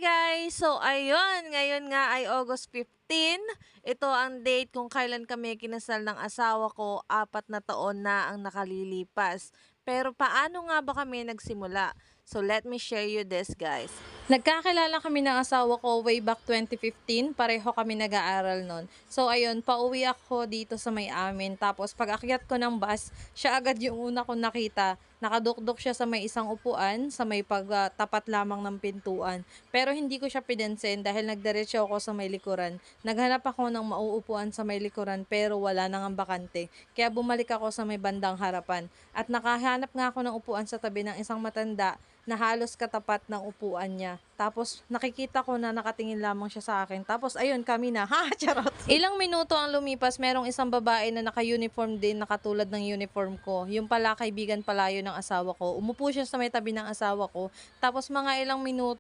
Guys! So ayun, ngayon nga ay August 15. Ito ang date kung kailan kami kinasal ng asawa ko, 4 na taon na ang nakalilipas. Pero paano nga ba kami nagsimula? So let me share you this, guys. Nagkakilala kami ng asawa ko way back 2015, pareho kami nag-aaral nun. So ayun, pauwi ako dito sa may amin, tapos pag akyat ko ng bus, siya agad yung una kong nakita. Nakadukdok siya sa may isang upuan, sa may pagtapat lamang ng pintuan. Pero hindi ko siya pinansin dahil nagdiretso ako sa may likuran. Naghanap ako ng mauupuan sa may likuran pero wala nang ang bakante. Kaya bumalik ako sa may bandang harapan. At nakahanap nga ako ng upuan sa tabi ng isang matanda na halos katapat ng upuan niya. Tapos nakikita ko na nakatingin lamang siya sa akin. Tapos ayun, kami na. Ha, charot. Ilang minuto ang lumipas, merong isang babae na naka-uniform din na katulad ng uniform ko. Yung pala kaibigan pala yun ng asawa ko. Umupo siya sa may tabi ng asawa ko. Tapos mga ilang minuto